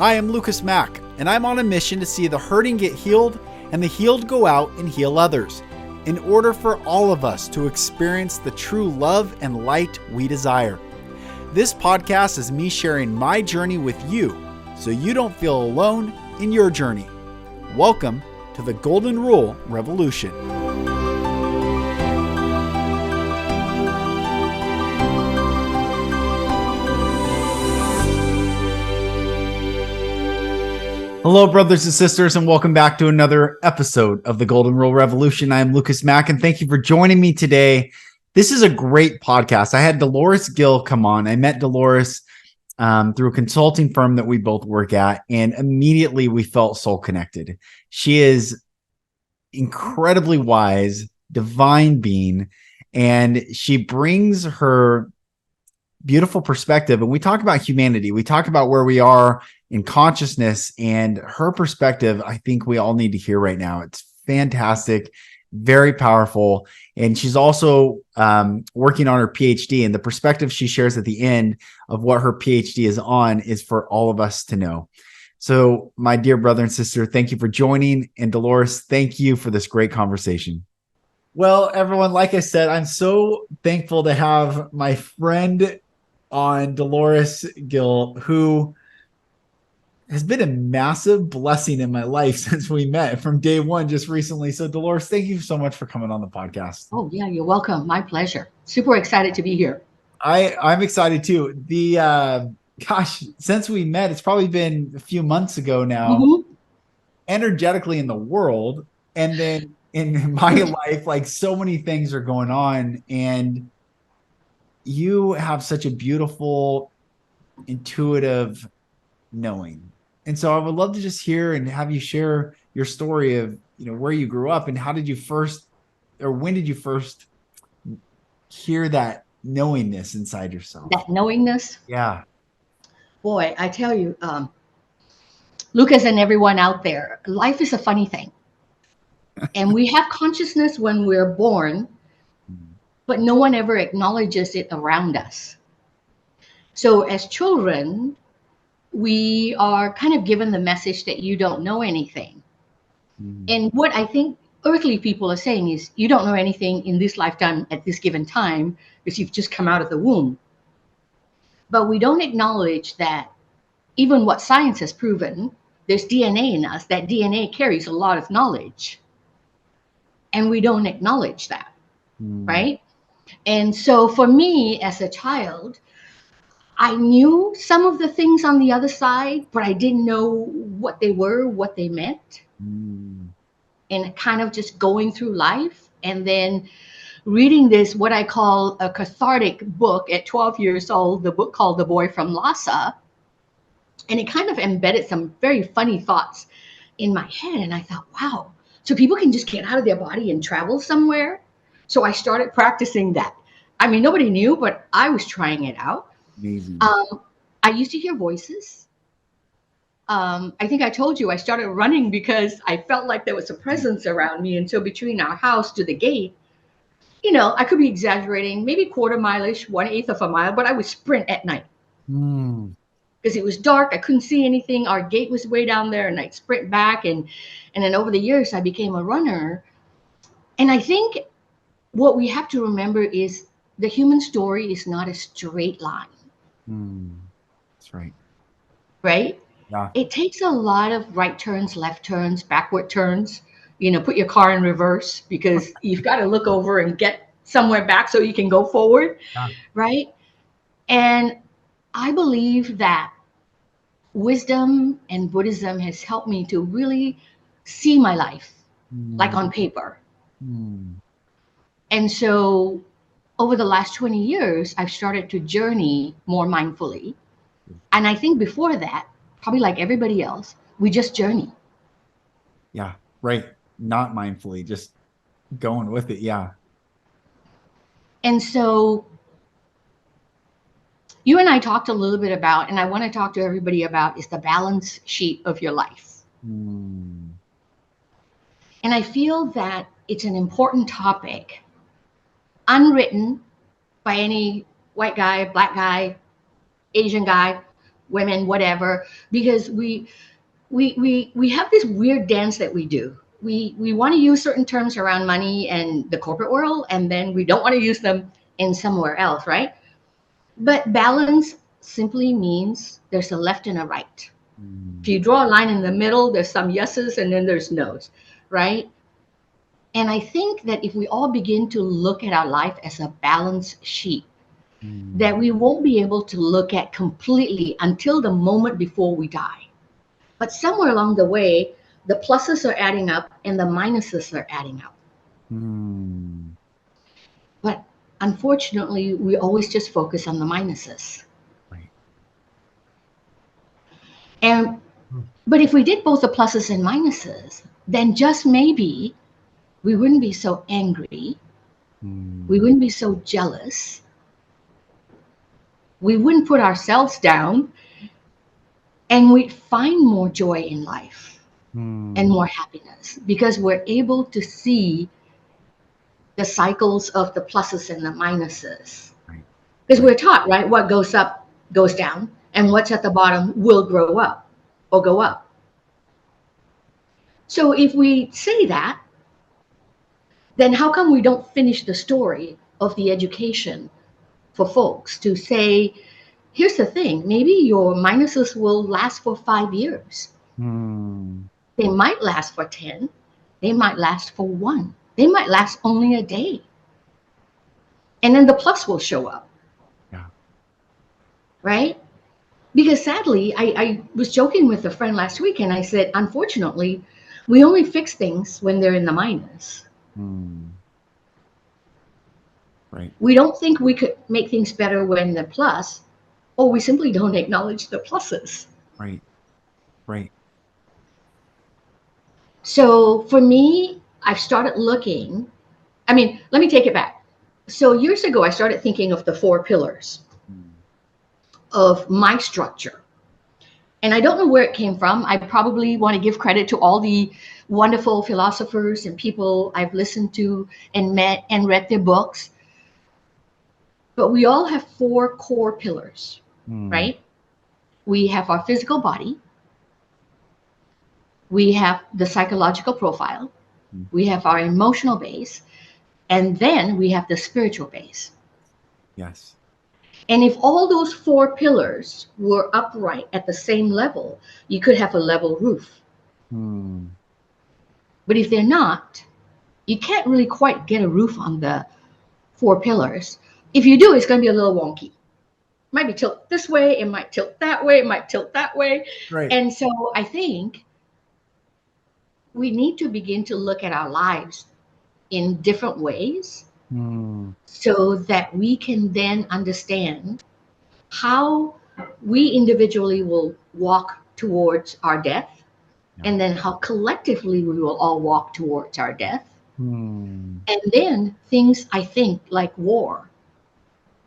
Hi, I'm Lucas Mack, and I'm on a mission to see the hurting get healed and the healed go out and heal others, in order for all of us to experience the true love and light we desire. This podcast is me sharing my journey with you, so you don't feel alone in your journey. Welcome to the Golden Rule Revolution. Hello, brothers and sisters, and welcome back to another episode of the Golden Rule Revolution. I am Lucas Mack, and thank you for joining me today. This is a great podcast. I had Dolores Gill come on. I met Dolores through a consulting firm that we both work at, and immediately we felt soul connected. She is incredibly wise, divine being, and she brings her beautiful perspective. And we talk about humanity. We talk about where we are in consciousness, and her perspective, I think we all need to hear right now. It's fantastic, very powerful. And she's also working on her PhD, and the perspective she shares at the end of what her PhD is on is for all of us to know. So my dear brother and sister, thank you for joining. And Dolores, thank you for this great conversation. Well, everyone, like I said, I'm so thankful to have my friend on, Dolores Gill, who has been a massive blessing in my life since we met from day one just recently. So Dolores, thank you so much for coming on the podcast. Oh yeah, you're welcome. My pleasure. Super excited to be here. I'm excited too. Since we met, it's probably been a few months ago now, energetically in the world. And then in my life, like so many things are going on, and you have such a beautiful, intuitive knowing. And so I would love to just hear and have you share your story of, where you grew up and how did you first, or when did you first hear that knowingness inside yourself? That knowingness? Yeah. Boy, I tell you, Lucas and everyone out there, life is a funny thing. And we have consciousness when we're born, but no one ever acknowledges it around us. So as children, we are kind of given the message that you don't know anything. And what I think earthly people are saying is, you don't know anything in this lifetime at this given time because you've just come out of the womb. But we don't acknowledge that even what science has proven, there's DNA in us. That DNA carries a lot of knowledge. And we don't acknowledge that, right? And so for me as a child, I knew some of the things on the other side, but I didn't know what they were, what they meant. And kind of just going through life and then reading this, what I call a cathartic book at 12 years old, the book called The Boy from Lhasa. And it kind of embedded some very funny thoughts in my head. And I thought, wow, so people can just get out of their body and travel somewhere. So I started practicing that. I mean, nobody knew, but I was trying it out. Amazing. I used to hear voices. I think I told you I started running because I felt like there was a presence around me. And so between our house to the gate, I could be exaggerating, maybe quarter mile-ish, 1/8 of a mile, but I would sprint at night. Because it was dark, I couldn't see anything. Our gate was way down there, and I'd sprint back. And then over the years, I became a runner. And I think what we have to remember is the human story is not a straight line. That's right. Right? Yeah. It takes a lot of right turns, left turns, backward turns. Put your car in reverse because you've got to look over and get somewhere back so you can go forward. Yeah. Right? And I believe that wisdom and Buddhism has helped me to really see my life like on paper. And so over the last 20 years, I've started to journey more mindfully. And I think before that, probably like everybody else, we just journey. Yeah, right. Not mindfully, just going with it. Yeah. And so you and I talked a little bit about, and I want to talk to everybody about, is the balance sheet of your life. And I feel that it's an important topic, unwritten by any white guy, black guy, Asian guy, women, whatever, because we have this weird dance that we do. We want to use certain terms around money and the corporate world, and then we don't want to use them in somewhere else, right? But balance simply means there's a left and a right. If Mm. you draw a line in the middle, there's some yeses and then there's nos, right? And I think that if we all begin to look at our life as a balance sheet, that Mm. we won't be able to look at completely until the moment before we die. But somewhere along the way, the pluses are adding up and the minuses are adding up. Mm. But unfortunately, we always just focus on the minuses. Right. And but if we did both the pluses and minuses, then just maybe we wouldn't be so angry, we Mm. wouldn't be so jealous, we wouldn't put ourselves down, and we'd find more joy in life and Mm. more happiness because we're able to see the cycles of the pluses and the minuses. Right. Because Right. we're taught, right? What goes up goes down, and what's at the bottom will grow up or go up. So if we say that, then how come we don't finish the story of the education for folks to say, here's the thing, maybe your minuses will last for 5 years. Mm. They might last for 10. They might last for one. They might last only a day. And then the plus will show up, Yeah. right? Because sadly, I was joking with a friend last week and I said, unfortunately, we only fix things when they're in the minus. Mm. Right. We don't think we could make things better when they're plus, or we simply don't acknowledge the pluses. Right. Right. So for me, I've started looking. I mean, let me take it back. So years ago, I started thinking of the four pillars Mm. of my structure. And I don't know where it came from. I probably want to give credit to all the wonderful philosophers and people I've listened to and met and read their books. But we all have four core pillars, Mm. right? We have our physical body, we have the psychological profile, Mm. we have our emotional base, and then we have the spiritual base. Yes. And if all those four pillars were upright at the same level, you could have a level roof. Mm. But if they're not, you can't really quite get a roof on the four pillars. If you do, it's going to be a little wonky. It might be tilt this way, it might tilt that way, it might tilt that way. Right. And so I think we need to begin to look at our lives in different ways Mm. so that we can then understand how we individually will walk towards our death, Yeah. and then how collectively we will all walk towards our death. Mm. And then things I think like war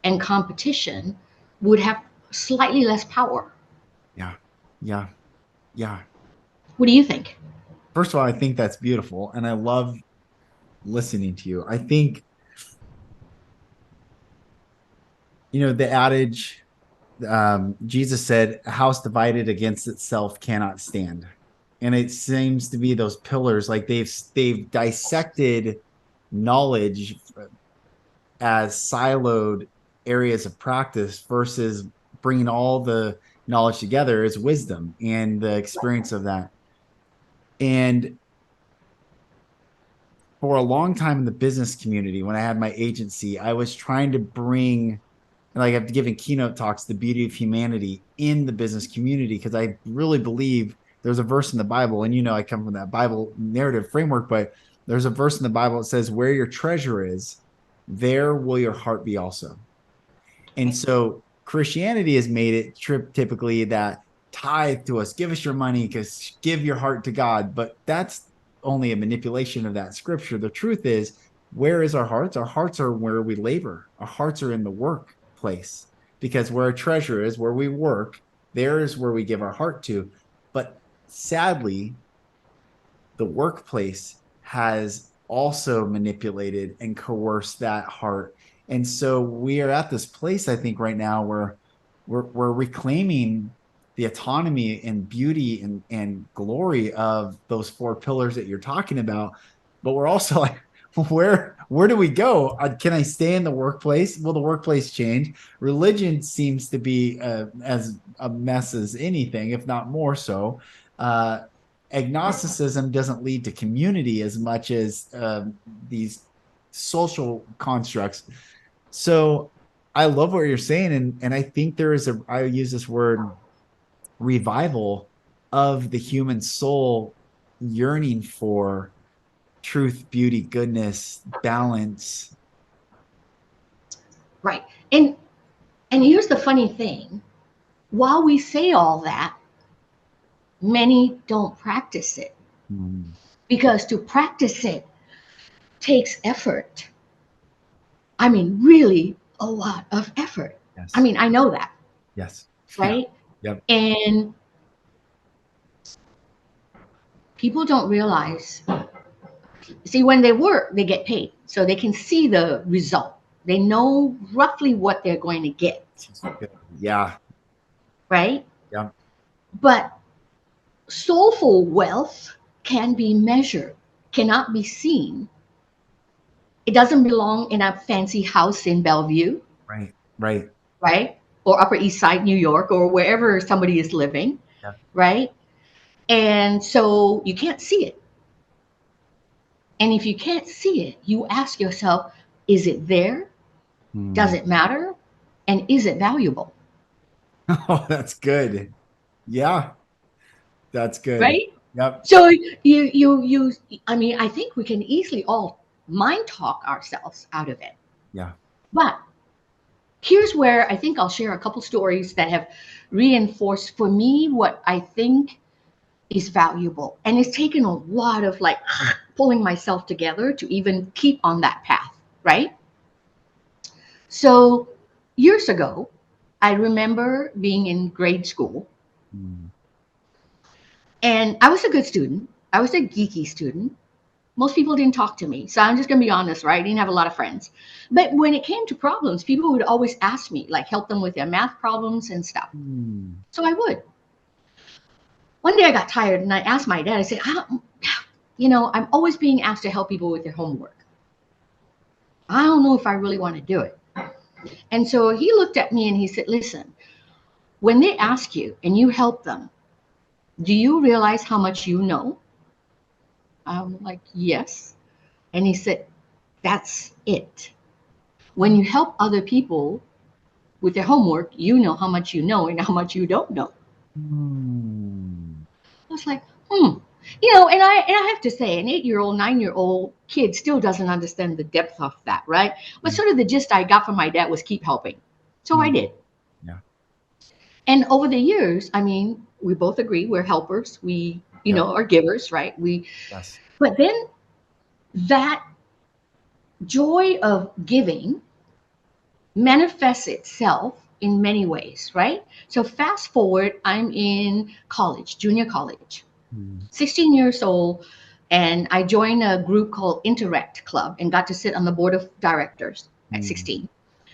and competition would have slightly less power. Yeah. Yeah. Yeah. What do you think? First of all, I think that's beautiful. And I love listening to you. I think, the adage, Jesus said, a house divided against itself cannot stand. And it seems to be those pillars, like they've dissected knowledge as siloed areas of practice versus bringing all the knowledge together as wisdom and the experience of that. And for a long time in the business community, when I had my agency, I was trying to bring, like I've given keynote talks, the beauty of humanity in the business community, because I really believe there's a verse in the Bible, and I come from that Bible narrative framework, but there's a verse in the Bible that says, where your treasure is, there will your heart be also. And so Christianity has made it typically that tithe to us, give us your money, because give your heart to God. But that's only a manipulation of that scripture. The truth is, where is our hearts? Our hearts are where we labor. Our hearts are in the workplace, because where our treasure is, where we work, there is where we give our heart to. But sadly, the workplace has also manipulated and coerced that heart. And so we are at this place, I think, right now where we're reclaiming the autonomy and beauty and glory of those four pillars that you're talking about. But we're also like, where do we go? Can I stay in the workplace? Will the workplace change? Religion seems to be as a mess as anything, if not more so. Uh, Agnosticism doesn't lead to community as much as these social constructs. So I love what you're saying, and I think there is I use this word revival of the human soul yearning for truth, beauty, goodness, balance. Right. And here's the funny thing. While we say all that, many don't practice it. Mm. Because to practice it takes effort. I mean, really a lot of effort. Yes. I mean, I know that. Yes. Right? Yeah. Yep. And people don't realize, see, when they work, they get paid. So they can see the result. They know roughly what they're going to get. Yeah. Right? Yeah. But soulful wealth can be measured, cannot be seen. It doesn't belong in a fancy house in Bellevue. Right. Right. Right? Or Upper East Side, New York, or wherever somebody is living. Yeah. Right? And so you can't see it. And if you can't see it, you ask yourself, is it there? Does it matter? And is it valuable? Oh, that's good. Yeah. That's good. Right? Yep. So I mean, I think we can easily all mind talk ourselves out of it. Yeah. But here's where I think I'll share a couple stories that have reinforced for me what I think is valuable. And it's taken a lot of like pulling myself together to even keep on that path, right? So years ago, I remember being in grade school. And I was a good student. I was a geeky student. Most people didn't talk to me. So I'm just going to be honest, right? I didn't have a lot of friends. But when it came to problems, people would always ask me, like help them with their math problems and stuff. So I would. One day I got tired and I asked my dad, I said, I'm always being asked to help people with their homework. I don't know if I really want to do it. And so he looked at me and he said, listen, when they ask you and you help them, do you realize how much you know? I'm like, yes. And he said, that's it. When you help other people with their homework, you know how much you know and how much you don't know. I was like, and I have to say, an 8-year-old, 9-year-old kid still doesn't understand the depth of that, right? But sort of the gist I got from my dad was keep helping. So I did. Yeah. And over the years, I mean, we both agree we're helpers. We, are givers, right? Yes. But then that joy of giving manifests itself in many ways, right? So fast forward, I'm in college, junior college, 16 years old, and I joined a group called Interact Club and got to sit on the board of directors at 16,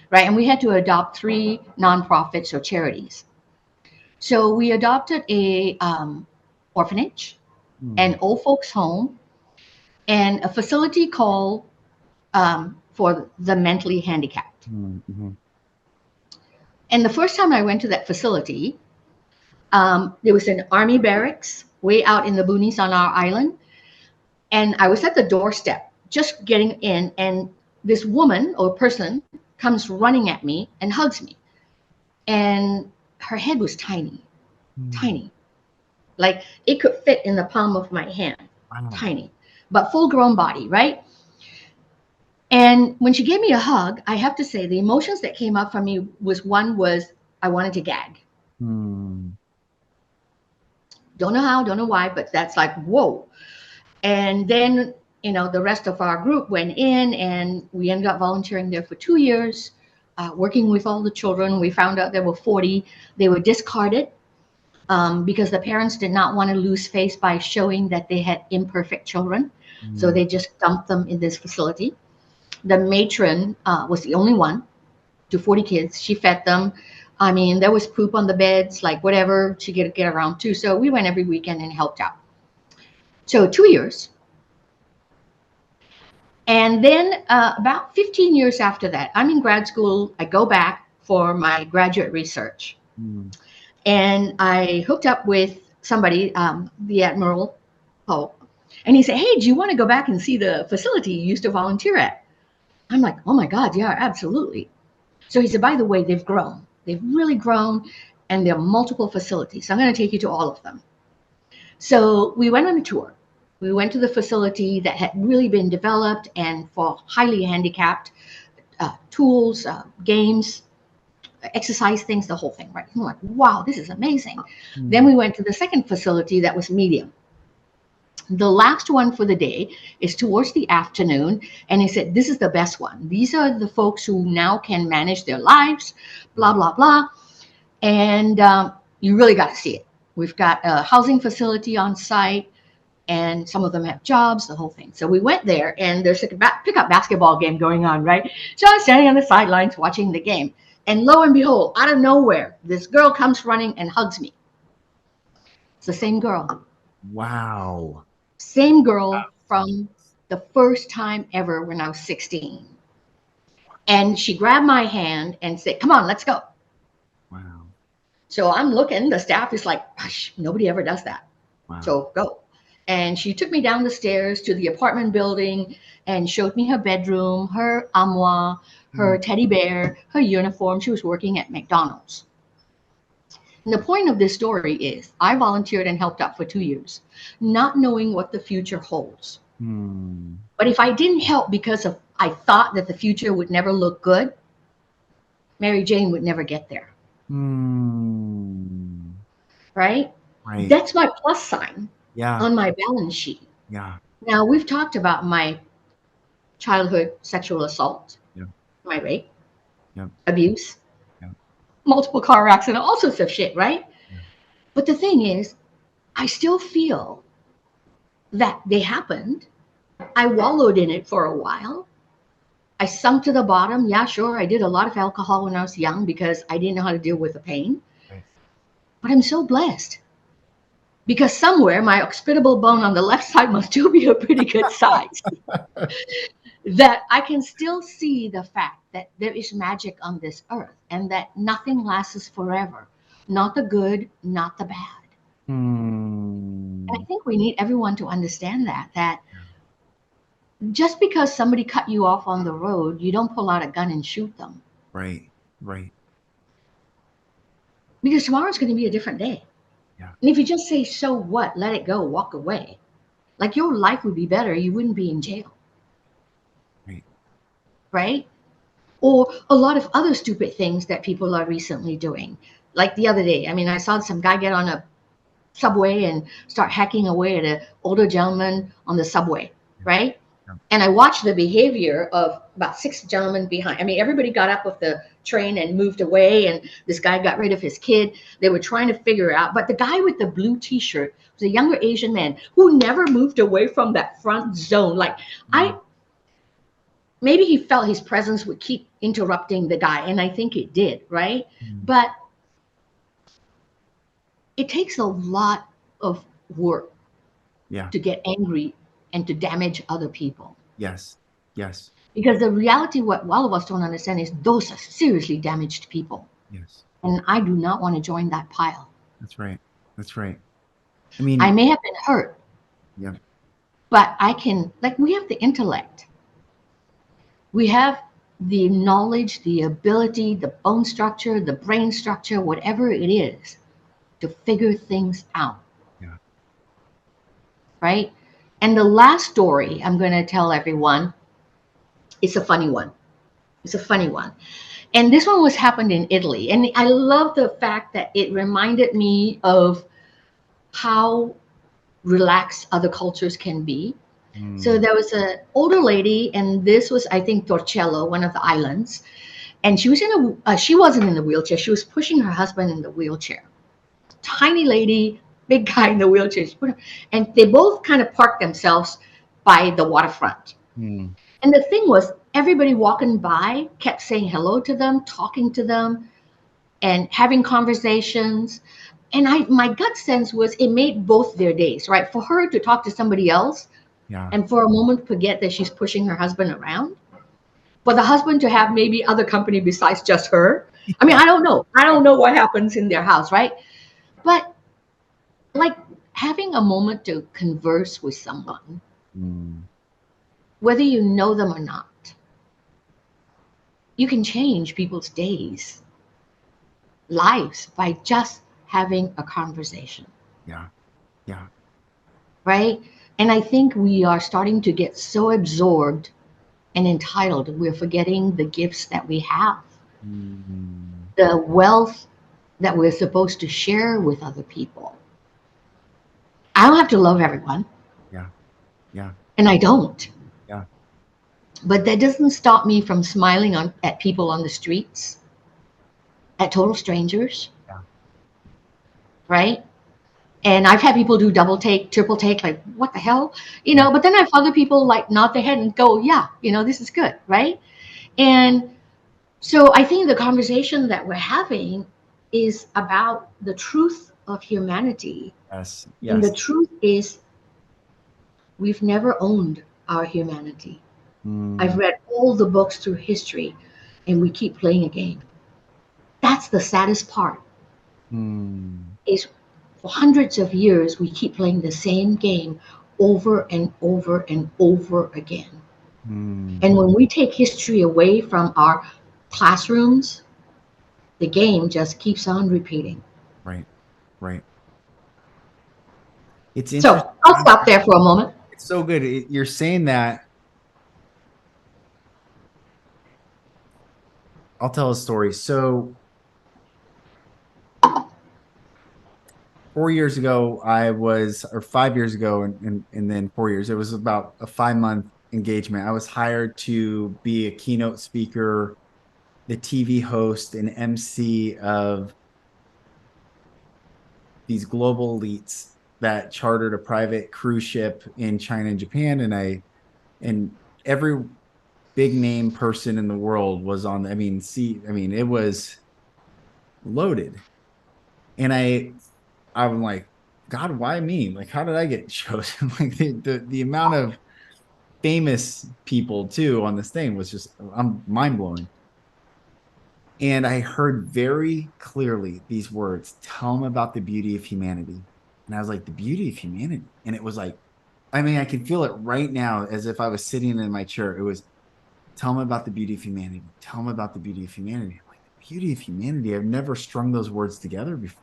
right? And we had to adopt 3 nonprofits or charities. So we adopted a orphanage, an old folks home, and a facility called for the mentally handicapped. And the first time I went to that facility, there was an army barracks way out in the boonies on our island. And I was at the doorstep just getting in, and this woman or person comes running at me and hugs me. And her head was tiny, tiny. Like it could fit in the palm of my hand, tiny, but full grown body, right? And when she gave me a hug, I have to say the emotions that came up for me was I wanted to gag. Don't know how, don't know why, but that's like, whoa. And then, the rest of our group went in and we ended up volunteering there for 2 years, working with all the children. We found out there were 40. They were discarded because the parents did not want to lose face by showing that they had imperfect children. So they just dumped them in this facility. The matron was the only one to 40 kids. She fed them. I mean, there was poop on the beds, like whatever she could get around to. So we went every weekend and helped out. So 2 years. And then about 15 years after that, I'm in grad school. I go back for my graduate research. Mm. And I hooked up with somebody, the Admiral Poe. And he said, hey, do you want to go back and see the facility you used to volunteer at? I'm like, oh my God, yeah, absolutely. So he said, by the way, they've grown. They've really grown, and there are multiple facilities. So I'm going to take you to all of them. So we went on a tour. We went to the facility that had really been developed and for highly handicapped, tools, games, exercise things, the whole thing, right? I'm like, wow, this is amazing. Mm. Then we went to the second facility that was medium. The last one for the day is towards the afternoon. And he said, this is the best one. These are the folks who now can manage their lives, blah, blah, blah. And you really got to see it. We've got a housing facility on site, and some of them have jobs, the whole thing. So we went there, and there's a pickup basketball game going on, right? So I was standing on the sidelines watching the game. And lo and behold, out of nowhere, this girl comes running and hugs me. It's the same girl. Wow. Same girl from the first time ever when I was 16. And she grabbed my hand and said, come on, let's go. Wow. So I'm looking, the staff is like, gosh, nobody ever does that. Wow. So go. And she took me down the stairs to the apartment building and showed me her bedroom, her armoire, her teddy bear, her uniform. She was working at McDonald's. And the point of this story is I volunteered and helped out for 2 years, not knowing what the future holds. Mm. But if I didn't help because of I thought that the future would never look good, Mary Jane would never get there. Mm. Right? Right. That's my plus sign Yeah. on my balance sheet. Yeah. Now, we've talked about my childhood sexual assault, Yeah. my rape, Yeah. abuse, Yeah. multiple car accidents, all sorts of shit, right? Yeah. But the thing is, I still feel that they happened. I wallowed in it for a while. I sunk to the bottom. Yeah, sure. I did a lot of alcohol when I was young because I didn't know how to deal with the pain. Right. But I'm so blessed because somewhere my hospitable bone on the left side must still be a pretty good size. That I can still see the fact that there is magic on this earth and that nothing lasts forever. Not the good, not the bad. Mm. And I think we need everyone to understand that just because somebody cut you off on the road, you don't pull out a gun and shoot them. Right. Right. Because tomorrow's going to be a different day. Yeah. And if you just say, so what, let it go, walk away, like your life would be better. You wouldn't be in jail. Right. Right? Or a lot of other stupid things that people are recently doing. Like the other day, I mean, I saw some guy get on a subway and start hacking away at an older gentleman on the subway, right? Yeah. And I watched the behavior of about 6 gentlemen behind. I mean, everybody got up off the train and moved away, and this guy got rid of his kid. They were trying to figure out, but the guy with the blue t-shirt was a younger Asian man who never moved away from that front zone. Like, maybe he felt his presence would keep interrupting the guy, and I think it did, right? But it takes a lot of work to get angry and to damage other people. Yes. Yes. Because the reality, what all of us don't understand is those are seriously damaged people. Yes. And I do not want to join that pile. That's right. That's right. I mean, I may have been hurt. Yeah. But I can, like, we have the intellect. We have the knowledge, the ability, the bone structure, the brain structure, whatever it is, to figure things out. Yeah. Right? And the last story I'm going to tell everyone is a funny one. It's a funny one. And this one was happened in Italy. And I love the fact that it reminded me of how relaxed other cultures can be. So there was an older lady, and this was, I think, Torcello, one of the islands. And she was she wasn't in the wheelchair. She was pushing her husband in the wheelchair. Tiny lady, big guy in the wheelchair. And they both kind of parked themselves by the waterfront. And the thing was, everybody walking by kept saying hello to them, talking to them. and having conversations. And my gut sense was it made both their days, right? For her to talk to somebody else Yeah. and for a moment forget that she's pushing her husband around. For the husband to have maybe other company besides just her. I mean, Yeah. I don't know. I don't know what happens in their house, right? But like having a moment to converse with someone, Mm. whether you know them or not, you can change people's days, lives by just having a conversation, Yeah. Yeah. right? And I think we are starting to get so absorbed and entitled, we're forgetting the gifts that we have, Mm. the wealth that we're supposed to share with other people. I don't have to love everyone, Yeah. Yeah. and I don't. Yeah. But that doesn't stop me from smiling at people on the streets, at total strangers, Yeah. right? And I've had people do double take, triple take, like, what the hell? Yeah. But then I have other people like nod their head and go, yeah, this is good, right? And so I think the conversation that we're having is about the truth of humanity. Yes. And the Yes. truth is, we've never owned our humanity. I've Mm. read all the books through history, and we keep playing a game. That's the saddest part. Mm. Is for hundreds of years we keep playing the same game over and over and over again. Mm. And when we take history away from our classrooms, the game just keeps on repeating. Right. Right. It's interesting. So I'll stop there for a moment. It's so good. You're saying that. I'll tell a story. So 4 years ago, or 5 years ago, and then 4 years, it was about a 5 month engagement. I was hired to be a keynote speaker, the TV host, and MC of these global elites that chartered a private cruise ship in China and Japan. And every big name person in the world was on. It was loaded. And I'm like, God, why me? Like, how did I get chosen? Like the amount of famous people too on this thing was just, I'm mind blowing. And I heard very clearly these words, tell them about the beauty of humanity. And I was like, the beauty of humanity. And it was like, I can feel it right now as if I was sitting in my chair. It was, tell them about the beauty of humanity. Tell them about the beauty of humanity. I'm like, the beauty of humanity. I've never strung those words together before.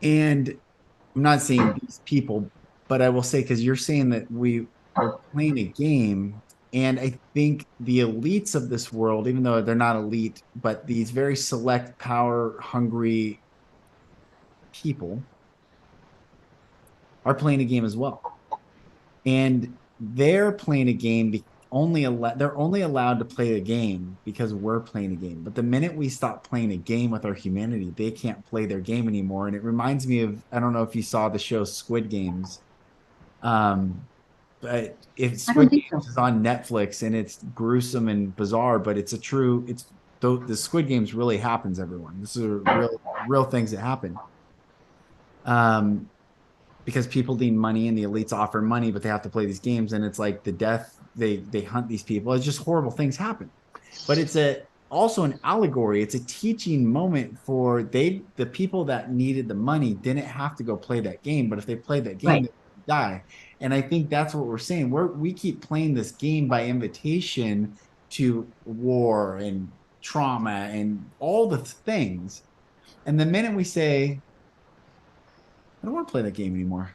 And I'm not saying these people, but I will say, because you're saying that we're playing a game. And I think the elites of this world, even though they're not elite, but these very select, power hungry people are playing a game as well. And they're playing a game they're only allowed to play a game because we're playing a game. But the minute we stop playing a game with our humanity, they can't play their game anymore. And it reminds me of, I don't know if you saw the show Squid Games. Um, but if I don't Squid think so. Games is on Netflix, and it's gruesome and bizarre, but it's the Squid Games really happens, everyone. This is real things that happen. Um, because people need money and the elites offer money, but they have to play these games, and it's like the death, they hunt these people. It's just horrible things happen. But it's also an allegory. It's a teaching moment for the people that needed the money didn't have to go play that game, but if they played that game, Right. they would die. And I think that's what we're saying. We keep playing this game by invitation to war and trauma and all the things. And the minute we say, I don't want to play that game anymore,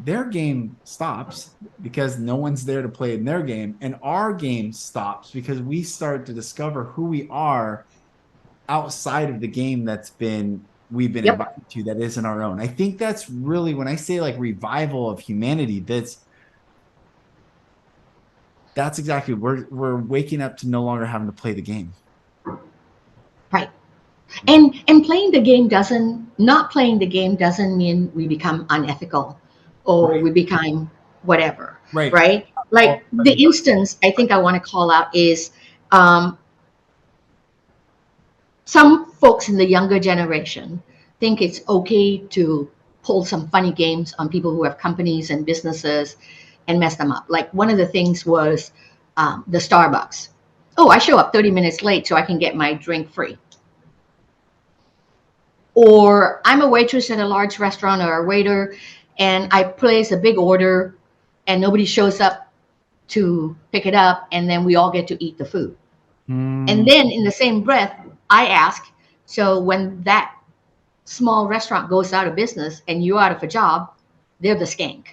their game stops because no one's there to play in their game, and our game stops because we start to discover who we are outside of the game we've been Yep. invited to, that isn't our own. I think that's really, when I say like revival of humanity, that's exactly, we're waking up to no longer having to play the game. Right. And playing the game doesn't not playing the game doesn't mean we become unethical or Right. we become whatever, Right. right? All Like the sudden, instance I think I want to call out is um, Some folks in the younger generation think it's okay to pull some funny games on people who have companies and businesses and mess them up. Like one of the things was the Starbucks. Oh, I show up 30 minutes late so I can get my drink free. Or I'm a waitress at a large restaurant or a waiter, and I place a big order and nobody shows up to pick it up, and then we all get to eat the food. And then in the same breath, I ask, so when that small restaurant goes out of business and you're out of a job, they're the skank.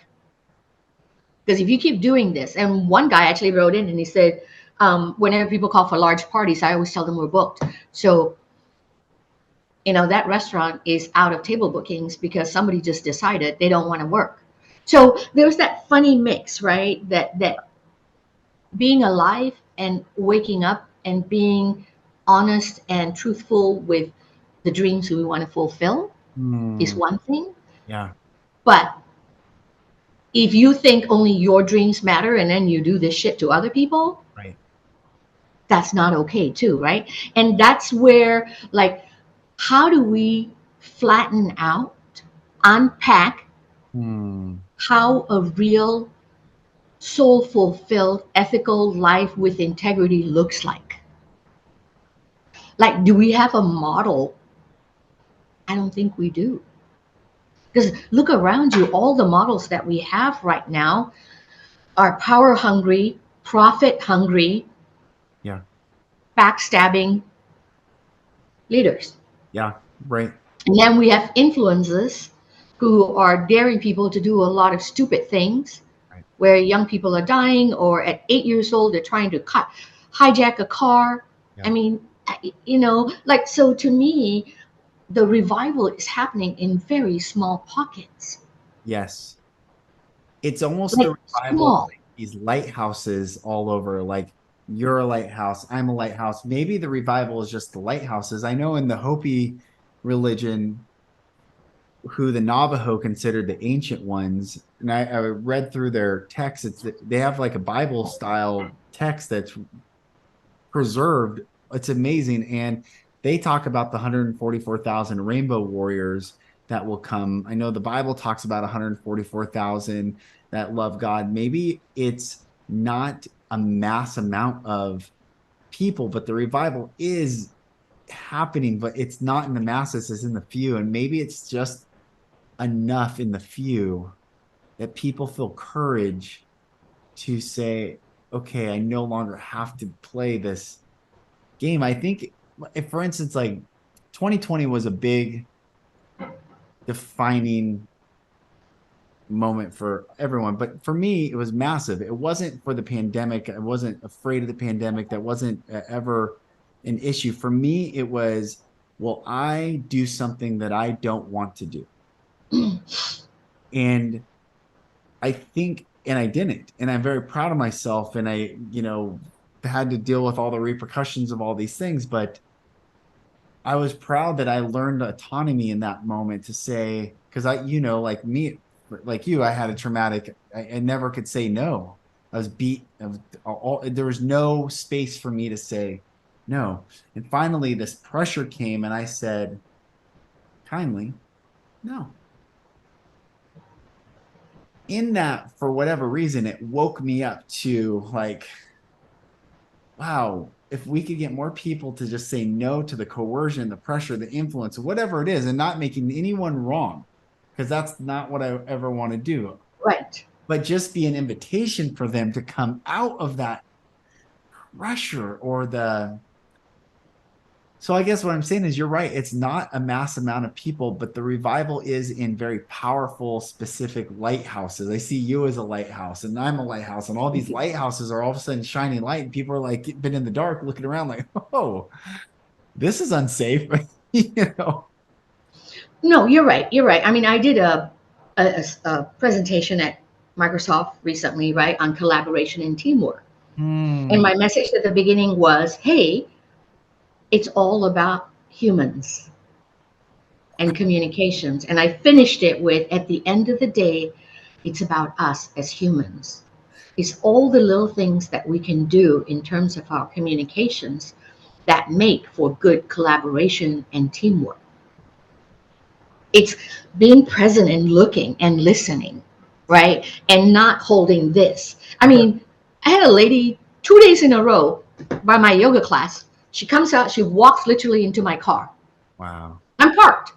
Because if you keep doing this, and one guy actually wrote in and he said, whenever people call for large parties, I always tell them we're booked. So, that restaurant is out of table bookings because somebody just decided they don't want to work. So there's that funny mix, right? That being alive and waking up and being honest and truthful with the dreams we want to fulfill is one thing. Yeah. But if you think only your dreams matter and then you do this shit to other people, Right. that's not okay too, right? And that's where, like, how do we flatten out, unpack how a real soul fulfilled ethical life with integrity looks like? Like, do we have a model? I don't think we do. Because look around you, all the models that we have right now are power hungry, profit hungry, Yeah. backstabbing leaders. Yeah. Right. And then we have influencers who are daring people to do a lot of stupid things, Right. where young people are dying, or at 8 years old, they're trying to hijack a car. Yeah. I mean, like, so to me, the revival is happening in very small pockets. Yes. It's almost Like the revival of small. like these lighthouses all over. Like you're a lighthouse, I'm a lighthouse. Maybe the revival is just the lighthouses. I know in the Hopi religion, who the Navajo considered the ancient ones, and I read through their texts. They have like a Bible style text that's preserved. It's amazing. And they talk about the 144,000 rainbow warriors that will come. I know the Bible talks about 144,000 that love God. Maybe it's not a mass amount of people, but the revival is happening, but it's not in the masses, it's in the few. And maybe it's just enough in the few that people feel courage to say, okay, I no longer have to play this game. I think, if, for instance, like 2020 was a big defining moment for everyone, but for me, it was massive. It wasn't for the pandemic. I wasn't afraid of the pandemic. That wasn't ever an issue. For me, it was, will I do something that I don't want to do? And I think, and I didn't, and I'm very proud of myself. And I, had to deal with all the repercussions of all these things, but I was proud that I learned autonomy in that moment to say, because like me, like you, I had a traumatic, I never could say no. I was beat. There was no space for me to say no. And finally, this pressure came, and I said kindly, no. In that, for whatever reason, it woke me up to like, wow, if we could get more people to just say no to the coercion, the pressure, the influence, whatever it is, and not making anyone wrong, because that's not what I ever want to do, Right. but just be an invitation for them to come out of that pressure or the. So I guess what I'm saying is you're right. It's not a mass amount of people, but the revival is in very powerful, specific lighthouses. I see you as a lighthouse, and I'm a lighthouse, and all these lighthouses are all of a sudden shining light, and people are like been in the dark looking around like, oh, this is unsafe. No, you're right. You're right. I mean, I did a presentation at Microsoft recently, right, on collaboration and teamwork. And my message at the beginning was, hey, it's all about humans and communications. And I finished it with, at the end of the day, it's about us as humans. It's all the little things that we can do in terms of our communications that make for good collaboration and teamwork. It's being present and looking and listening, right? And not holding this. I mean, I had a lady 2 days in a row by my yoga class. She comes out, she walks literally into my car. Wow. I'm parked,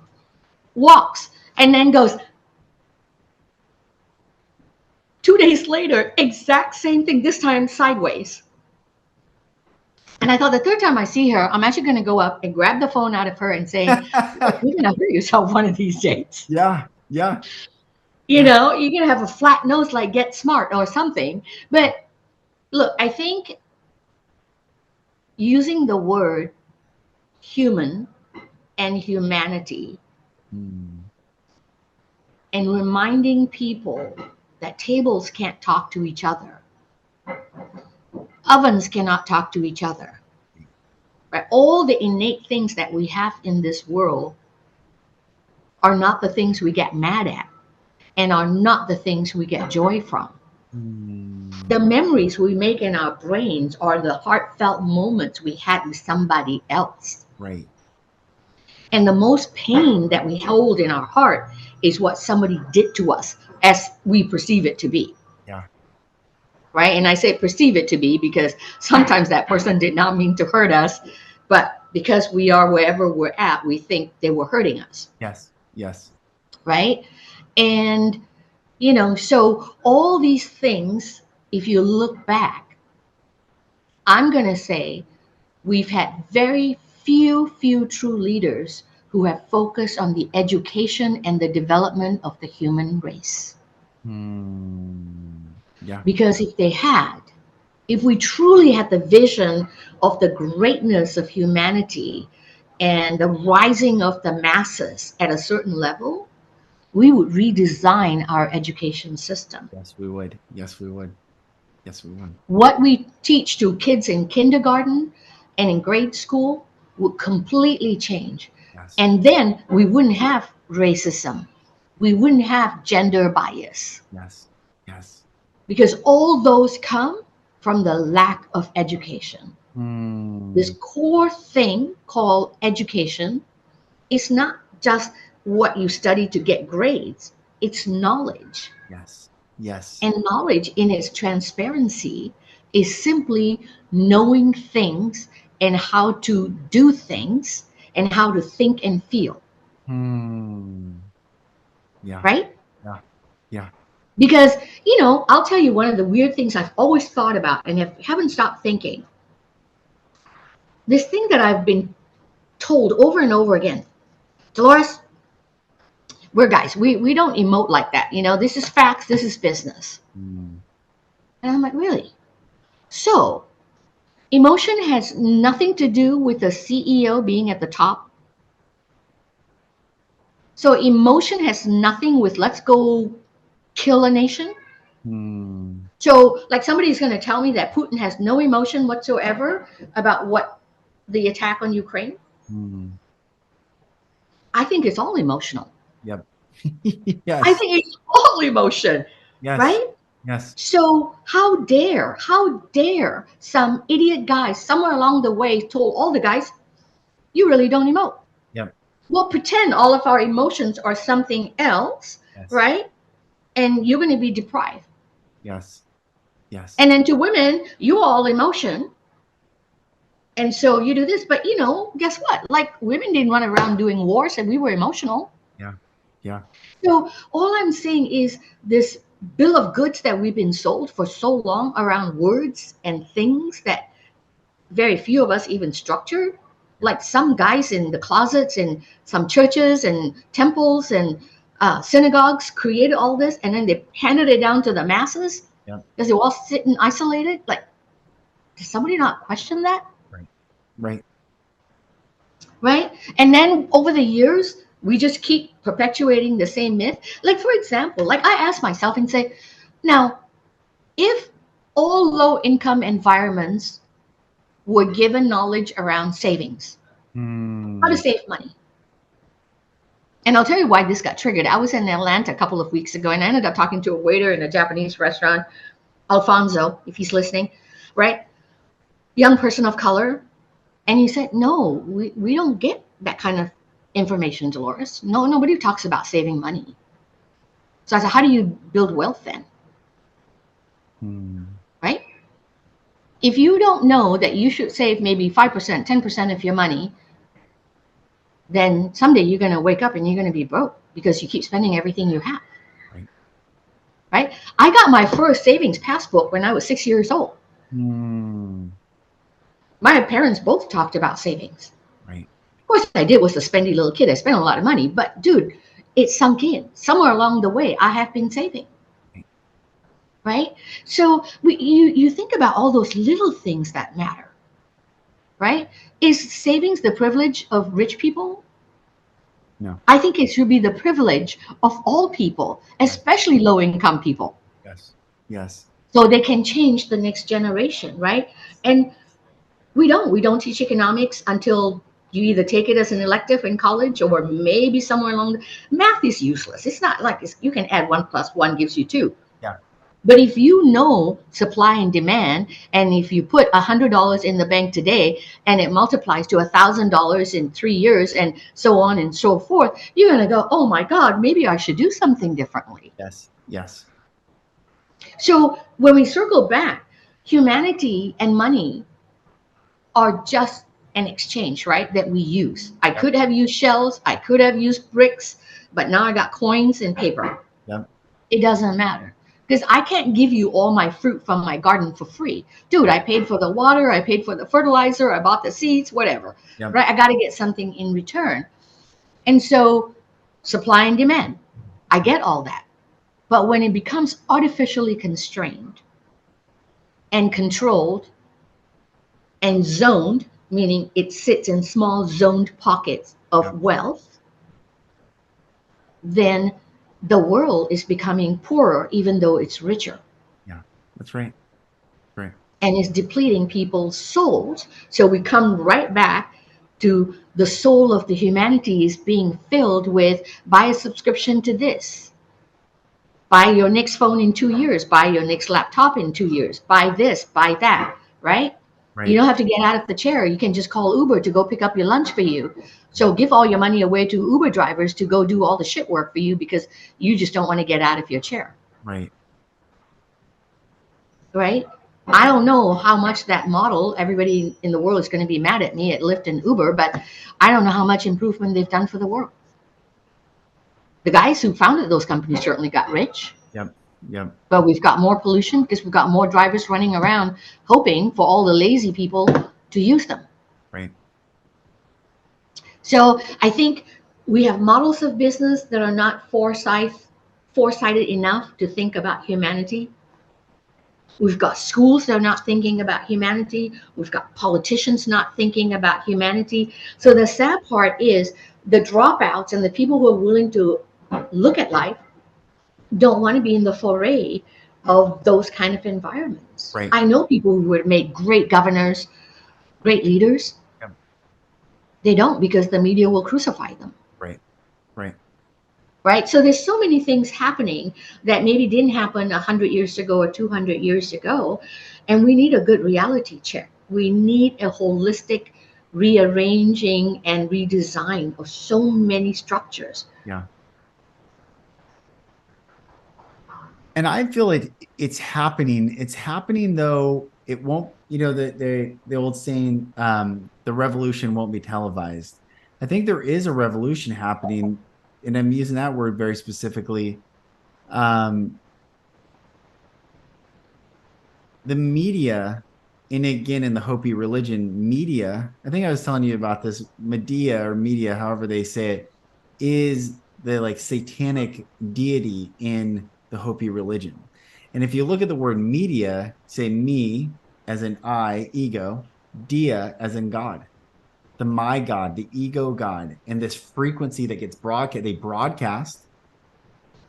walks, and then goes. 2 days later, exact same thing, this time sideways. And I thought the third time I see her, I'm actually going to go up and grab the phone out of her and say, "Look, you're going to hurt yourself one of these days. Yeah. Yeah. You know, you're going to have a flat nose like Get Smart or something." But look, I think using the word human and humanity Mm. and reminding people that tables can't talk to each other, ovens cannot talk to each other, right? All the innate things that we have in this world are not the things we get mad at and are not the things we get joy from. Mm. The memories we make in our brains are the heartfelt moments we had with somebody else. Right. And the most pain that we hold in our heart is what somebody did to us as we perceive it to be. Yeah. Right? And I say perceive it to be because sometimes that person did not mean to hurt us, but because we are wherever we're at, we think they were hurting us. Yes. Yes. Right? And, you know, so all these things, if you look back, I'm going to say we've had very few true leaders who have focused on the education and the development of the human race. Yeah. Because if they had, if we truly had the vision of the greatness of humanity and the rising of the masses at a certain level, we would redesign our education system. Yes, we would. Yes, we would. Yes, we would. What we teach to kids in kindergarten and in grade school would completely change. Yes. And then we wouldn't have racism. We wouldn't have gender bias Yes. Yes. because all those come from the lack of education. This Mm. core thing called education is not just what you study to get grades, it's knowledge. Yes. Yes. And knowledge in its transparency is simply knowing things and how to do things and how to think and feel, Hmm. Yeah. right? Yeah. Yeah. Because, you know, I'll tell you one of the weird things I've always thought about and haven't stopped thinking. This thing that I've been told over and over again, Dolores, we're guys, we don't emote like that. You know, this is facts, this is business. Mm. And I'm like, really? So emotion has nothing to do with the CEO being at the top. So emotion has nothing with let's go kill a nation. Mm. So like somebody's going to tell me that Putin has no emotion whatsoever about what the attack on Ukraine. Mm. I think it's all emotional. Yep. I Yes. think it's all emotion, Yes. right? Yes. So how dare some idiot guy somewhere along the way told all the guys, you really don't emote. Yep. We'll pretend all of our emotions are something else, Yes. right? And you're going to be deprived. Yes. Yes. And then to women, you all emotion. And so you do this. But, you know, guess what? Like women didn't run around doing wars and we were emotional. Yeah. Yeah. So all I'm saying is this bill of goods that we've been sold for so long around words and things that very few of us even structured. Like some guys in the closets in some churches and temples and synagogues created all this, and then they handed it down to the masses Yeah. because they were all sitting isolated. Like, does somebody not question that? Right. Right. Right? And then over the years, we just keep perpetuating the same myth. Like, for example, like I ask myself and say, now, if all low income environments were given knowledge around savings, how to Mm. save money. And I'll tell you why this got triggered. I was in Atlanta a couple of weeks ago and I ended up talking to a waiter in a Japanese restaurant, Alfonso, if he's listening, right? Young person of color. And he said, no, we don't get that kind of information, Dolores. No, nobody talks about saving money. So I said, how do you build wealth then? Right? If you don't know that you should save maybe 5%, 10% of your money, then someday you're going to wake up and you're going to be broke because you keep spending everything you have. Right. Right? I got my first savings passbook when I was 6 years old. My parents both talked about savings. Right. Of course, I did was a spendy little kid. I spent a lot of money, but dude, it sunk in. Somewhere along the way, I have been saving. Right? So you think about all those little things that matter. Right? Is savings the privilege of rich people? No. I think it should be the privilege of all people, especially low income people. Yes. Yes. So they can change the next generation, right? And we don't teach economics until you either take it as an elective in college or maybe somewhere along math is useless. It's not like you can add 1 + 1 gives you 2. Yeah. But if you know supply and demand, and if you put $100 in the bank today and it multiplies to $1,000 in 3 years and so on and so forth, you're going to go, oh my God, maybe I should do something differently. Yes. Yes. So when we circle back, humanity and money are just an exchange, right? That we use. I could have used shells, I could have used bricks, but now I got coins and paper. Yep. It doesn't matter. Because I can't give you all my fruit from my garden for free. Dude, I paid for the water, I paid for the fertilizer, I bought the seeds, whatever. Yep. Right? I got to get something in return. And so, supply and demand, I get all that. But when it becomes artificially constrained and controlled and zoned, meaning it sits in small zoned pockets of wealth, then the world is becoming poorer even though it's richer. Yeah, that's right. Right. And is depleting people's souls. So we come right back to the soul of the humanity is being filled with buy a subscription to this, buy your next phone in 2 years, buy your next laptop in 2 years, buy this, buy that, right? Right. You don't have to get out of the chair. You can just call Uber to go pick up your lunch for you. So give all your money away to Uber drivers to go do all the shit work for you because you just don't want to get out of your chair. Right. Right? I don't know how much that model, everybody in the world is going to be mad at me at Lyft and Uber, but I don't know how much improvement they've done for the world. The guys who founded those companies certainly got rich. Yep. Yep. But we've got more pollution because we've got more drivers running around hoping for all the lazy people to use them. Right. So I think we have models of business that are not foresighted enough to think about humanity. We've got schools that are not thinking about humanity. We've got politicians not thinking about humanity. So the sad part is the dropouts and the people who are willing to look at life don't want to be in the foray of those kind of environments. Right. I know people who would make great governors, great leaders. Yep. They don't because the media will crucify them. Right. Right. Right. So there's so many things happening that maybe didn't happen 100 years ago or 200 years ago. And we need a good reality check. We need a holistic rearranging and redesign of so many structures. Yeah. And I feel like it's happening. It's happening, though. It won't, the old saying, the revolution won't be televised. I think there is a revolution happening, and I'm using that word very specifically. The media, and again, in the Hopi religion, media, I think I was telling you about this, media, however they say it, is the like satanic deity in the Hopi religion. And if you look at the word media, say me as in I, ego, dia as in God, the my God, the ego God, and this frequency that gets broadcast. They broadcast.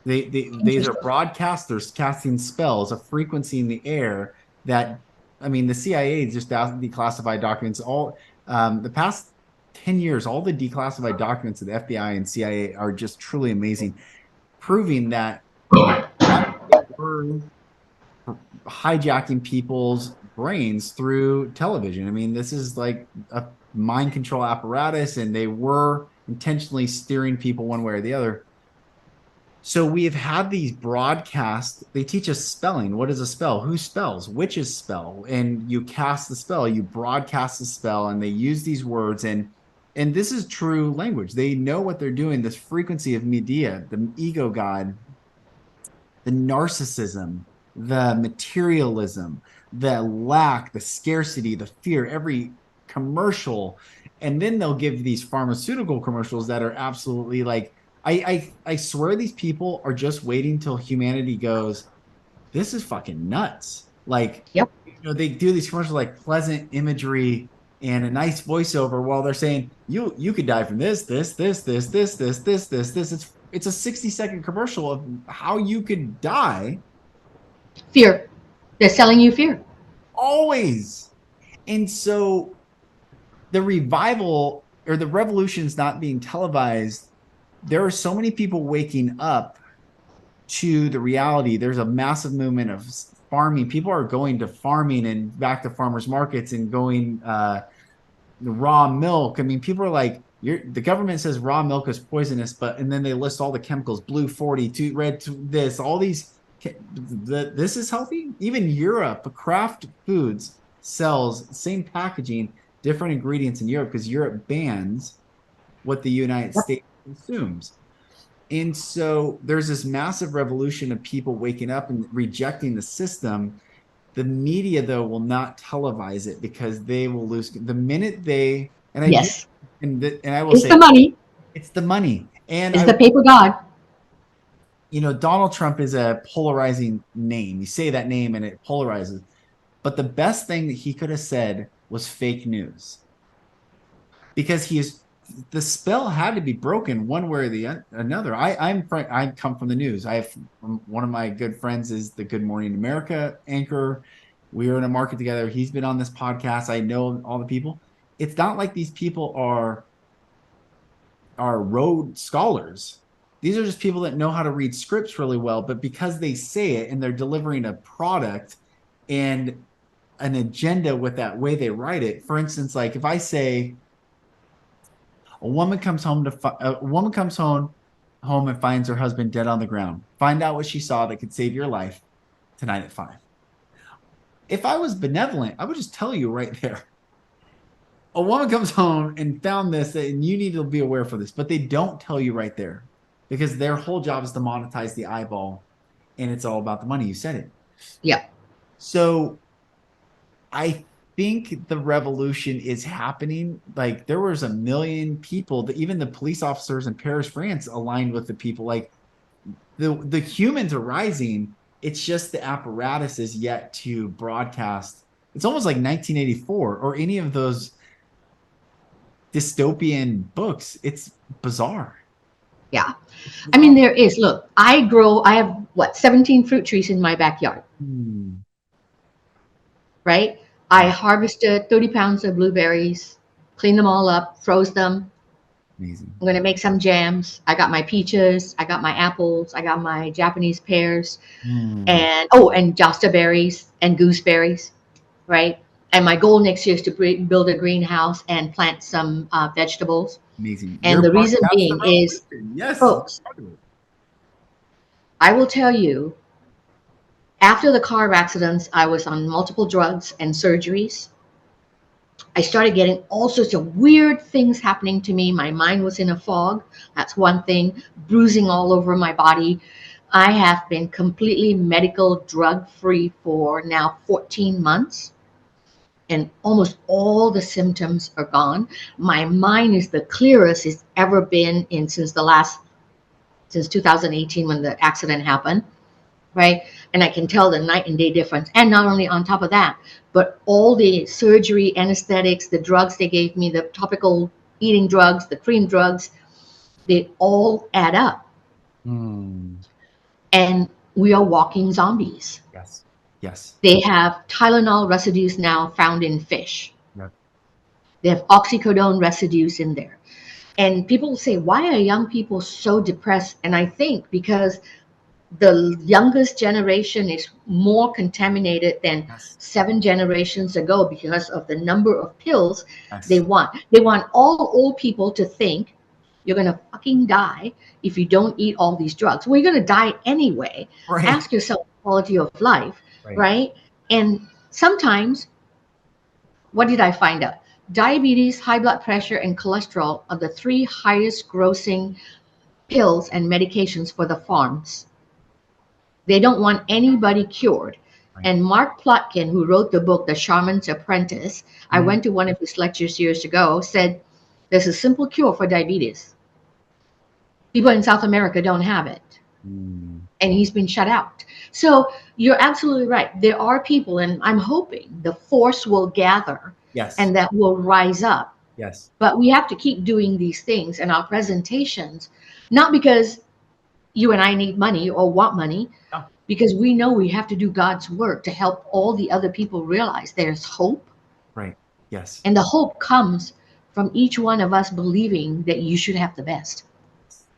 These are broadcasters casting spells, a frequency in the air that, I mean, the CIA just declassified documents. All the past 10 years, all the declassified documents of the FBI and CIA are just truly amazing, proving that they were hijacking people's brains through television. I mean, this is like a mind control apparatus, and they were intentionally steering people one way or the other. So we have had these broadcasts. They teach us spelling. What is a spell? Who spells? Witches spell. And you cast the spell, you broadcast the spell, and they use these words. And this is true language. They know what they're doing. This frequency of media, the ego god, the narcissism, the materialism, the lack, the scarcity, the fear, every commercial. And then they'll give these pharmaceutical commercials that are absolutely like, I swear these people are just waiting till humanity goes, this is fucking nuts. Like, Yep. they do these commercials like pleasant imagery and a nice voiceover while they're saying you could die from this. It's a 60-second commercial of how you could die. Fear. They're selling you fear. Always. And so the revival or the revolution is not being televised. There are so many people waking up to the reality. There's a massive movement of farming. People are going to farming and back to farmers markets and going raw milk. I mean, people are like, the government says raw milk is poisonous, and then they list all the chemicals, blue 42, red this, all these. This is healthy. Even Europe, Kraft Foods sells same packaging, different ingredients in Europe because Europe bans what the United States consumes. And so there's this massive revolution of people waking up and rejecting the system. The media, though, will not televise it because they will lose the minute they. And I Yes. do, and I will It's say the money. it's the money. And It's the paper god. Donald Trump is a polarizing name. You say that name and it polarizes. But the best thing that he could have said was fake news, because the spell had to be broken one way or the another. I come from the news. I have one of my good friends is the Good Morning America anchor. We were in a market together. He's been on this podcast. I know all the people. It's not like these people are road scholars. These are just people that know how to read scripts really well, but because they say it and they're delivering a product and an agenda with that way they write it. For instance, like if I say a woman comes home and finds her husband dead on the ground. Find out what she saw that could save your life tonight at 5. If I was benevolent, I would just tell you right there. A woman comes home and found this, and you need to be aware for this, but they don't tell you right there because their whole job is to monetize the eyeball, and it's all about the money. You said it. Yeah. So I think the revolution is happening. Like there was 1 million people that even the police officers in Paris, France aligned with the people. Like the humans are rising. It's just the apparatus is yet to broadcast. It's almost like 1984 or any of those dystopian books. It's bizarre. Yeah. I mean, there is, look, I have 17 fruit trees in my backyard. Right? I harvested 30 pounds of blueberries, cleaned them all up, froze them. Amazing. I'm going to make some jams. I got my peaches. I got my apples. I got my Japanese pears and josta berries and gooseberries, right? And my goal next year is to build a greenhouse and plant some vegetables. Amazing. And the reason being is, yes, folks, I will tell you, after the car accidents, I was on multiple drugs and surgeries. I started getting all sorts of weird things happening to me. My mind was in a fog. That's one thing. Bruising all over my body. I have been completely medical drug-free for now 14 months. And almost all the symptoms are gone. My mind is the clearest it's ever been since 2018 when the accident happened. Right? And I can tell the night and day difference. And not only on top of that, but all the surgery, anesthetics, the drugs they gave me, the topical eating drugs, the cream drugs, they all add up. And we are walking zombies. Yes. Yes. They have Tylenol residues now found in fish. Yep. They have oxycodone residues in there. And people say, why are young people so depressed? And I think because The youngest generation is more contaminated than Yes. 7 generations ago because of the number of pills they Yes. want. They want all old people to think you're going to fucking die if you don't eat all these drugs. Well, you're going to die anyway. Right. Ask yourself quality of life, Right. right? And sometimes, what did I find out? Diabetes, high blood pressure, and cholesterol are the 3 highest grossing pills and medications for the farms. They don't want anybody cured. Right. And Mark Plotkin, who wrote the book, The Shaman's Apprentice, I Mhm. went to one of his lectures years ago, said there's a simple cure for diabetes. People in South America don't have it. Mm. And he's been shut out. So you're absolutely right. There are people, and I'm hoping the force will gather Yes. and that will rise up. Yes. But we have to keep doing these things and our presentations, not because you and I need money or want money, Oh, because we know we have to do God's work to help all the other people realize there's hope. right. Yes. And the hope comes from each one of us believing that you should have the best.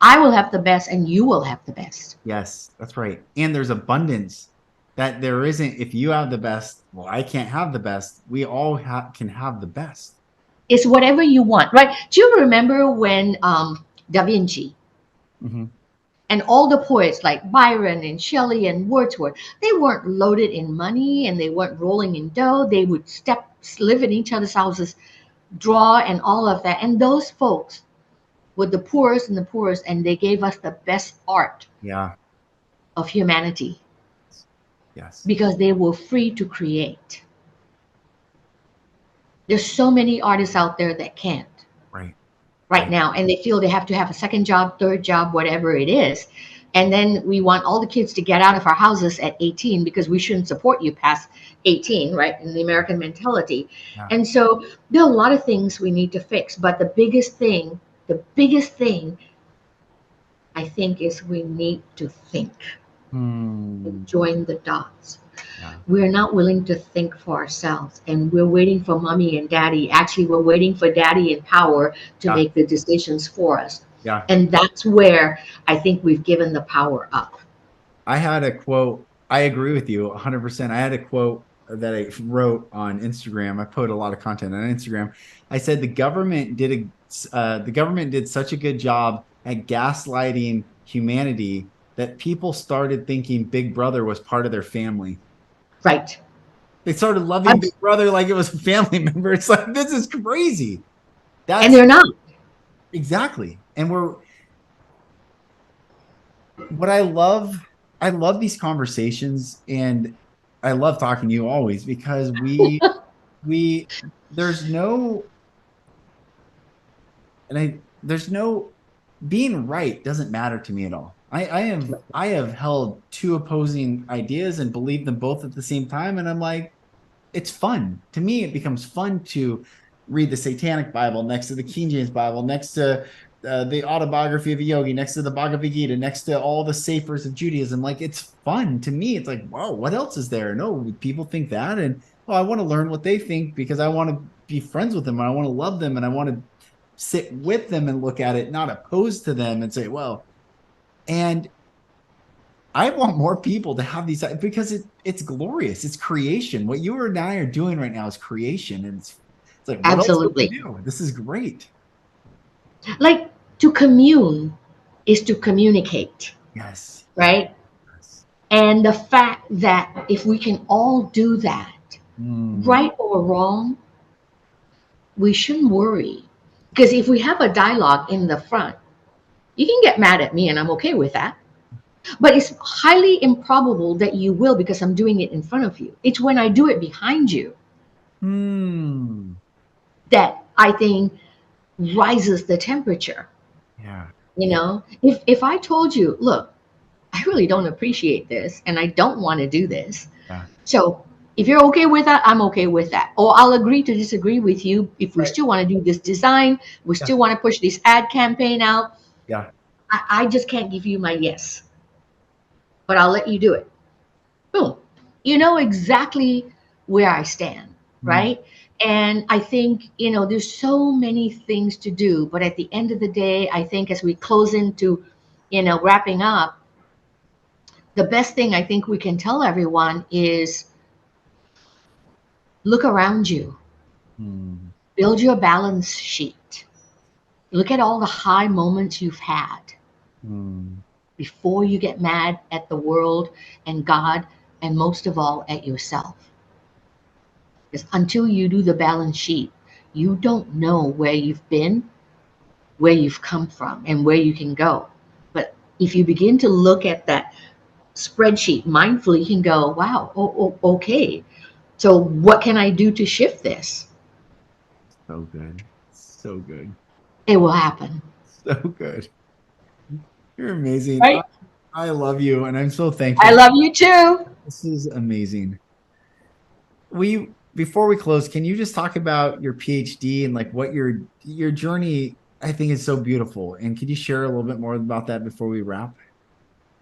I will have the best and you will have the best. Yes. That's right. And there's abundance that there isn't. If you have the best, well, I can't have the best. We all can have the best. It's whatever you want, right? Do you remember when Da Vinci Hmm. and all the poets like Byron and Shelley and Wordsworth, they weren't loaded in money and they weren't rolling in dough. They would live in each other's houses, draw and all of that. And those folks were the poorest and the poorest, and they gave us the best art Yeah. of humanity Yes. because they were free to create. There's so many artists out there that can't Right. right Right. now, and they feel they have to have a second job, third job, whatever it is. And then we want all the kids to get out of our houses at 18 because we shouldn't support you past 18, right? In the American mentality. Yeah. And so there are a lot of things we need to fix. But the biggest thing I think is we need to think Hmm. and join the dots. Yeah. We're not willing to think for ourselves, and we're waiting for mommy and daddy. Actually, we're waiting for daddy in power to Yeah. make the decisions for us. Yeah. And that's where I think we've given the power up. I had a quote. I agree with you 100%. I had a quote that I wrote on Instagram. I put a lot of content on Instagram. I said the government did such a good job at gaslighting humanity that people started thinking Big Brother was part of their family. Right. They started loving Big Abs- Brother like it was a family member. It's like this is crazy. And That's they're not. exactly. And we're what I love these conversations and I love talking to you always because we there's no there's no being right doesn't matter to me at all. I have held two opposing ideas and believed them both at the same time and I'm like it's fun. To me, it becomes fun to read the Satanic Bible next to the King James Bible, next to the autobiography of a yogi, next to the Bhagavad Gita, next to all the safers of Judaism. Like it's fun to me. It's like, wow, what else is there? No, people think that, and well, I want to learn what they think because I want to be friends with them, and I want to love them, and I want to sit with them and look at it, not opposed to them, and say, well, and I want more people to have these because it's glorious. It's creation. What you and I are doing right now is creation. And it's like, what else do we Absolutely. do? This is great. Like to commune is to communicate, Yes. right? Yes. And the fact that if we can all do that, Mm, right or wrong, we shouldn't worry. Because if we have a dialogue in the front, you can get mad at me and I'm okay with that. But it's highly improbable that you will because I'm doing it in front of you. It's when I do it behind you mm, that I think rises the temperature. yeah. You Yeah. know, if I told you, look, I really don't appreciate this and I don't want to do this. Yeah. So if you're okay with that, I'm okay with that. Or I'll agree to disagree with you if we Right. still want to do this design, we Yeah. still want to push this ad campaign out. Yeah. I just can't give you my yes, but I'll let you do it. Boom. You know exactly where I stand, Mm, right? And I think, there's so many things to do, but at the end of the day, I think as we close into, wrapping up, the best thing I think we can tell everyone is look around you, build your balance sheet. Look at all the high moments you've had before you get mad at the world and God, and most of all at yourself. Because until you do the balance sheet, you don't know where you've been, where you've come from, and where you can go. But if you begin to look at that spreadsheet mindfully, you can go, wow, okay. So what can I do to shift this? So good. So good. It will happen. So good. You're amazing. Right? I love you, and I'm so thankful. I love you too. This is amazing. Before we close, can you just talk about your PhD and like what your journey, I think, is so beautiful. And could you share a little bit more about that before we wrap?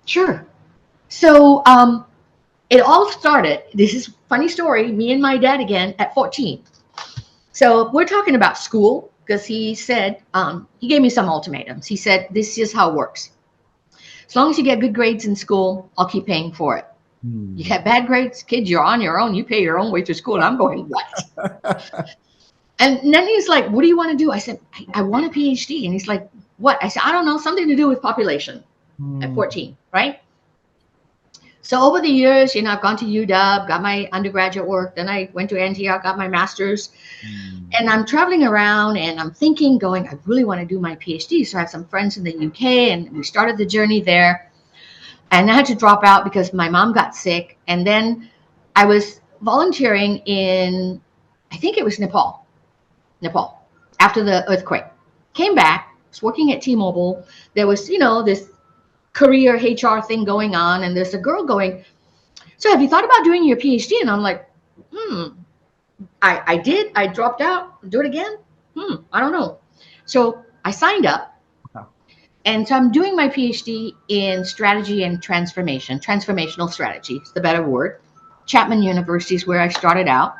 Sure. So it all started, this is a funny story, me and my dad again at 14. So we're talking about school because he said, he gave me some ultimatums. He said, this is how it works. As long as you get good grades in school, I'll keep paying for it. You have bad grades, kids, you're on your own. You pay your own way through school. And I'm going, what? And then he's like, what do you want to do? I said, I want a PhD. And he's like, what? I said, I don't know, something to do with population at 14, right? So over the years, I've gone to UW, got my undergraduate work. Then I went to Antioch, got my master's. And I'm traveling around and I'm thinking, going, I really want to do my PhD. So I have some friends in the UK and we started the journey there. And I had to drop out because my mom got sick. And then I was volunteering in, I think it was Nepal, after the earthquake. Came back, was working at T-Mobile. There was, this career HR thing going on. And there's a girl going, so have you thought about doing your PhD? And I'm like, I did. I dropped out. Do it again? I don't know. So I signed up. And so I'm doing my PhD in strategy and transformation. Transformational strategy is the better word. Chapman University is where I started out.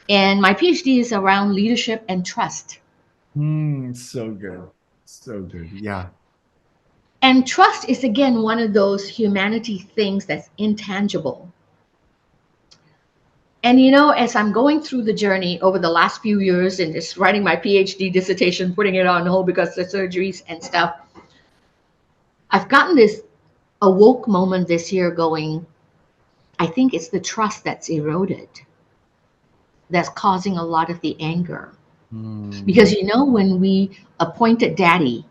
And my PhD is around leadership and trust. So good. So good. Yeah. And trust is, again, one of those humanity things that's intangible. And, as I'm going through the journey over the last few years and just writing my PhD dissertation, putting it on hold because of surgeries and stuff, I've gotten this awoke moment this year going, I think it's the trust that's eroded that's causing a lot of the anger. Because, when we appointed daddy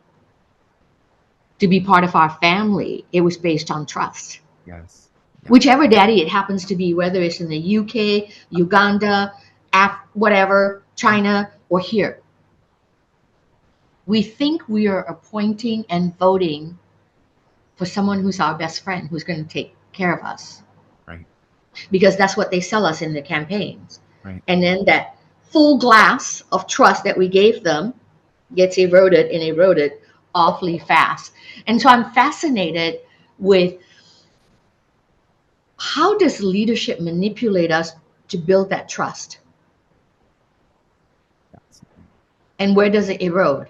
to be part of our family, it was based on trust. Yes. Whichever daddy it happens to be, whether it's in the UK, Uganda, whatever, China, or here. We think we are appointing and voting for someone who's our best friend, who's going to take care of us. Right. Because that's what they sell us in the campaigns. Right. And then that full glass of trust that we gave them gets eroded awfully fast. And so I'm fascinated with how does leadership manipulate us to build that trust? And where does it erode?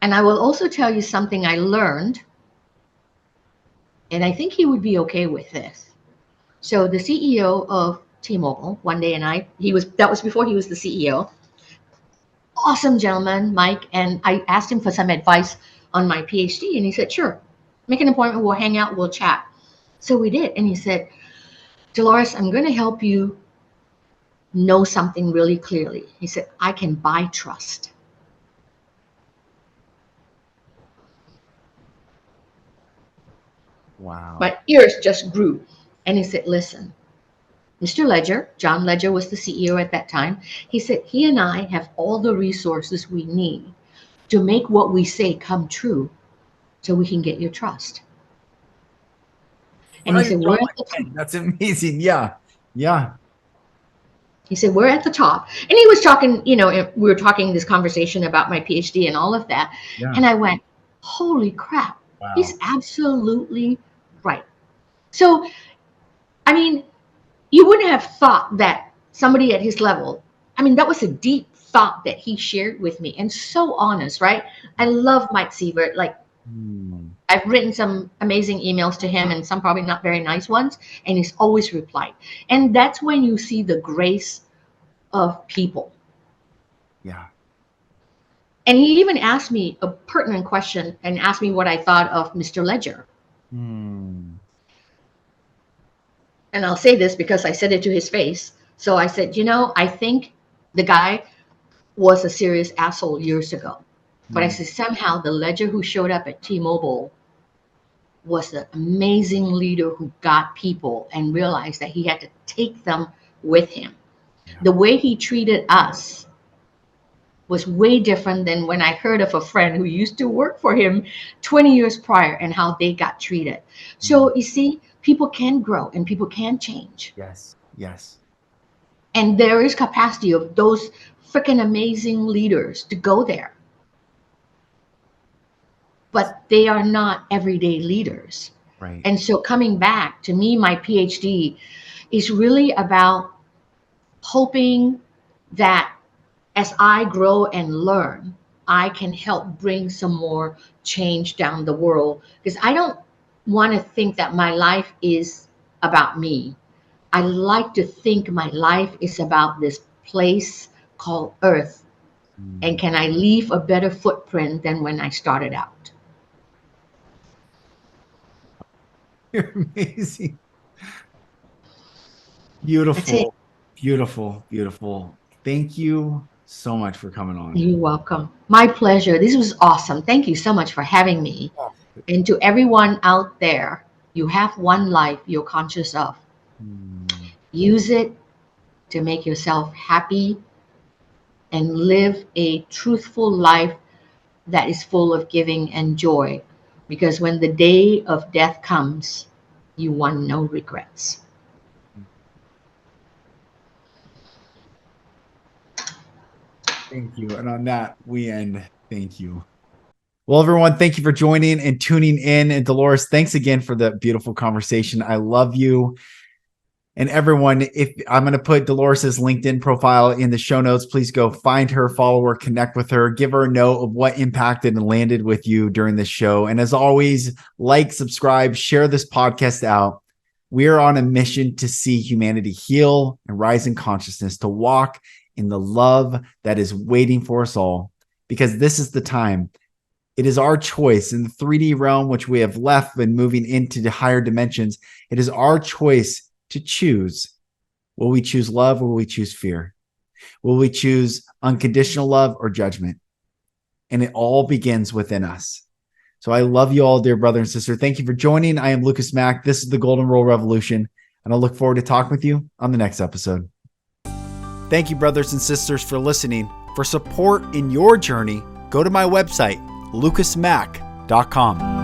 And I will also tell you something I learned, and I think he would be okay with this. So the CEO of T-Mobile, one day, that was before he was the CEO, awesome gentleman, Mike, and I asked him for some advice on my PhD, and he said, sure, make an appointment, we'll hang out, we'll chat. So we did, and he said, Dolores, I'm going to help you know something really clearly. He said, I can buy trust. Wow. My ears just grew. And he said, listen, Mr. Ledger, John Ledger was the CEO at that time. He said, he and I have all the resources we need to make what we say come true so we can get your trust. And he said, that's amazing. Yeah. Yeah. He said, we're at the top. And he was talking, we were talking this conversation about my PhD and all of that. Yeah. And I went, holy crap. Wow. He's absolutely right. So, I mean, you wouldn't have thought that somebody at his level, that was a deep thought that he shared with me and so honest, right? I love Mike Sievert. Like, I've written some amazing emails to him and some probably not very nice ones, and he's always replied. And that's when you see the grace of people. Yeah. And he even asked me a pertinent question and asked me what I thought of Mr. Ledger. Mm. And I'll say this because I said it to his face. So I said, I think the guy was a serious asshole years ago. But I said, somehow the Ledger who showed up at T-Mobile was an amazing leader who got people and realized that he had to take them with him. Yeah. The way he treated us was way different than when I heard of a friend who used to work for him 20 years prior and how they got treated. So you see, people can grow and people can change. Yes. Yes. And there is capacity of those freaking amazing leaders to go there. But they are not everyday leaders. Right. And so coming back to me, my PhD is really about hoping that as I grow and learn, I can help bring some more change down the world. Because I don't want to think that my life is about me. I like to think my life is about this place called Earth. And can I leave a better footprint than when I started out? You're amazing. Beautiful, beautiful, beautiful. Thank you so much for coming on. You're welcome. My pleasure. This was awesome. Thank you so much for having me. And to everyone out there, you have one life you're conscious of. Use it to make yourself happy and live a truthful life that is full of giving and joy. Because when the day of death comes, you want no regrets. Thank you. And on that, we end. Thank you. Well, everyone, thank you for joining and tuning in. And Dolores, thanks again for the beautiful conversation. I love you. And everyone, if I'm going to put Dolores's LinkedIn profile in the show notes, please go find her, follow her, connect with her, give her a note of what impacted and landed with you during this show. And as always, like, subscribe, share this podcast out. We are on a mission to see humanity heal and rise in consciousness, to walk in the love that is waiting for us all, because this is the time. It is our choice in the 3D realm, which we have left and moving into the higher dimensions. It is our choice to choose. Will we choose love or will we choose fear? Will we choose unconditional love or judgment? And it all begins within us. So I love you all, dear brother and sister. Thank you for joining. I am Lucas Mack. This is the Golden Rule Revolution, and I look forward to talking with you on the next episode. Thank you, brothers and sisters, for listening. For support in your journey, go to my website, lucasmack.com.